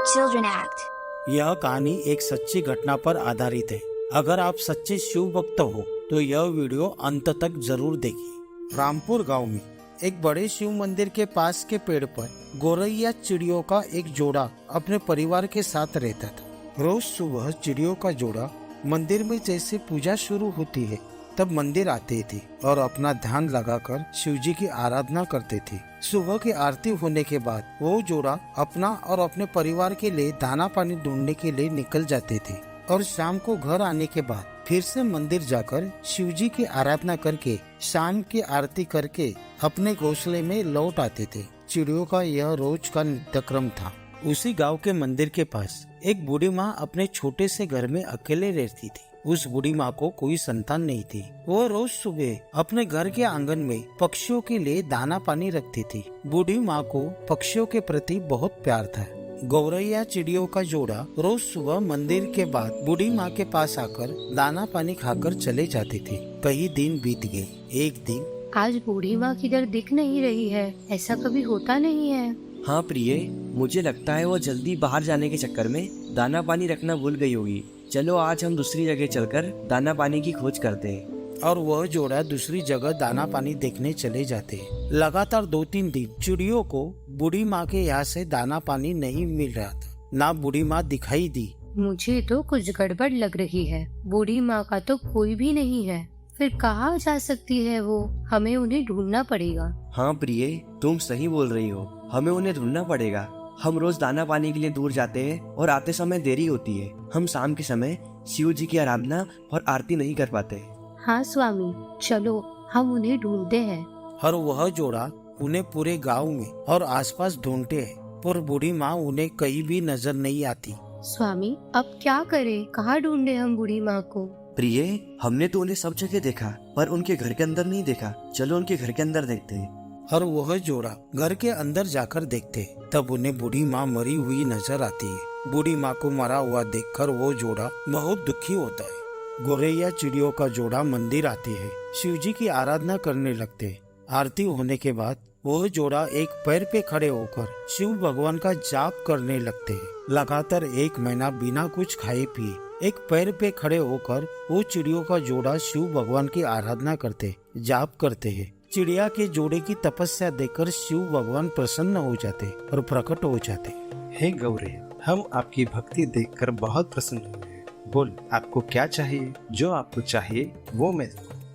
Children Act. यह कहानी एक सच्ची घटना पर आधारित है। अगर आप सच्चे शिव भक्त हो तो यह वीडियो अंत तक जरूर देखिए। रामपुर गांव में एक बड़े शिव मंदिर के पास के पेड़ पर गौरैया चिड़ियों का एक जोड़ा अपने परिवार के साथ रहता था। रोज सुबह चिड़ियों का जोड़ा मंदिर में जैसे पूजा शुरू होती है तब मंदिर आते थे और अपना ध्यान लगाकर शिव जी की आराधना करते थे। सुबह की आरती होने के बाद वो जोड़ा अपना और अपने परिवार के लिए दाना पानी ढूंढने के लिए निकल जाते थे और शाम को घर आने के बाद फिर से मंदिर जाकर शिव जी की आराधना करके शाम की आरती करके अपने घोंसले में लौट आते थे। चिड़ियों का यह रोज का नित्यक्रम था। उसी गांव के मंदिर के पास एक बूढ़ी माँ अपने छोटे से घर में अकेले रहती थी। उस बूढ़ी माँ को कोई संतान नहीं थी। वो रोज सुबह अपने घर के आंगन में पक्षियों के लिए दाना पानी रखती थी। बूढ़ी माँ को पक्षियों के प्रति बहुत प्यार था। गौरैया चिड़ियों का जोड़ा रोज सुबह मंदिर के बाद बूढ़ी माँ के पास आकर दाना पानी खाकर चले जाते थे। कई दिन बीत गए। एक दिन आज बूढ़ी माँ किधर दिख नहीं रही है। ऐसा कभी होता नहीं है। हाँ प्रिय, मुझे लगता है वो जल्दी बाहर जाने के चक्कर में दाना पानी रखना भूल गई होगी। चलो आज हम दूसरी जगह चलकर दाना पानी की खोज करते हैं। और वह जोड़ा दूसरी जगह दाना पानी देखने चले जाते हैं। लगातार 2-3 दिन चिड़ियों को बूढ़ी माँ के यहाँ से दाना पानी नहीं मिल रहा था। ना बूढ़ी माँ दिखाई दी। मुझे तो कुछ गड़बड़ लग रही है। बूढ़ी माँ का तो कोई भी नहीं है। फिर कहाँ जा सकती है वो? हमें उन्हें ढूंढना पड़ेगा। हाँ प्रिय, तुम सही बोल रही हो। हमें उन्हें ढूंढना पड़ेगा। हम रोज दाना पानी के लिए दूर जाते हैं और आते समय देरी होती है। हम शाम के समय शिव जी की आराधना और आरती नहीं कर पाते। हाँ स्वामी, चलो हम उन्हें ढूंढते हैं। और वह जोड़ा उन्हें पूरे गांव में और आसपास ढूंढते हैं, पर बूढ़ी माँ उन्हें कहीं भी नजर नहीं आती। स्वामी, अब क्या करें? कहाँ ढूंढे हम बूढ़ी माँ को? प्रिय, हमने तो उन्हें सब जगह देखा पर उनके घर के अंदर नहीं देखा। चलो उनके घर के अंदर देखते हैं। और वह जोड़ा घर के अंदर जाकर देखते तब उन्हें बूढ़ी माँ मरी हुई नजर आती है। बूढ़ी माँ को मरा हुआ देखकर वो जोड़ा बहुत दुखी होता है। गौरैया चिड़ियों का जोड़ा मंदिर आते है, शिव जी की आराधना करने लगते। आरती होने के बाद वो जोड़ा एक पैर पे खड़े होकर शिव भगवान का जाप करने लगते हैं। लगातार 1 महीना बिना कुछ खाए पिए एक पैर पे खड़े होकर वो चिड़ियों का जोड़ा शिव भगवान की आराधना करते, जाप करते हैं। चिड़िया के जोड़े की तपस्या देखकर शिव भगवान प्रसन्न हो जाते और प्रकट हो जाते। हे गौरी, हम आपकी भक्ति देखकर बहुत प्रसन्न हुए हैं। बोल, आपको क्या चाहिए? जो आपको चाहिए वो मैं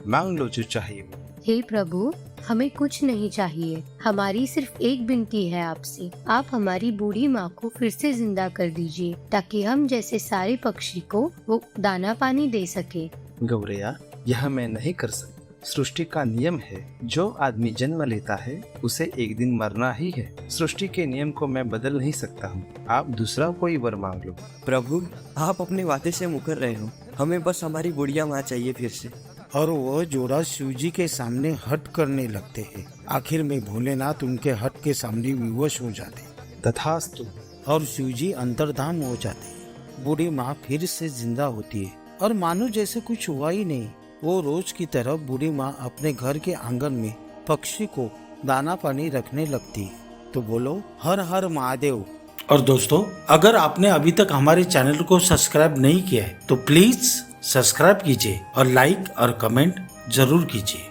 मांग लो, जो चाहिए। हे प्रभु, हमें कुछ नहीं चाहिए। हमारी सिर्फ एक विनती है आपसे। आप हमारी बूढ़ी माँ को फिर से जिंदा कर दीजिए ताकि हम जैसे सारे पक्षी को वो दाना पानी दे सके। गौरैया, यह मैं नहीं कर सकता। सृष्टि का नियम है, जो आदमी जन्म लेता है उसे एक दिन मरना ही है। सृष्टि के नियम को मैं बदल नहीं सकता हूँ। आप दूसरा कोई वर मांग लो। प्रभु, आप अपने वादे से मुकर रहे हो। हमें बस हमारी बुढ़िया माँ चाहिए फिर से। और वह जोड़ा शिव जी के सामने हट करने लगते हैं। आखिर में भोलेनाथ उनके हट के सामने विवश हो जाते तथास्तु। और शिव जी अंतर्धान हो जाते। बूढ़ी माँ फिर से जिंदा होती है और मानो जैसे कुछ हुआ ही नहीं। वो रोज की तरह बूढ़ी माँ अपने घर के आंगन में पक्षी को दाना पानी रखने लगती है। तो बोलो हर हर महादेव। और दोस्तों, अगर आपने अभी तक हमारे चैनल को सब्सक्राइब नहीं किया है तो प्लीज सब्सक्राइब कीजिए और लाइक और कमेंट जरूर कीजिए।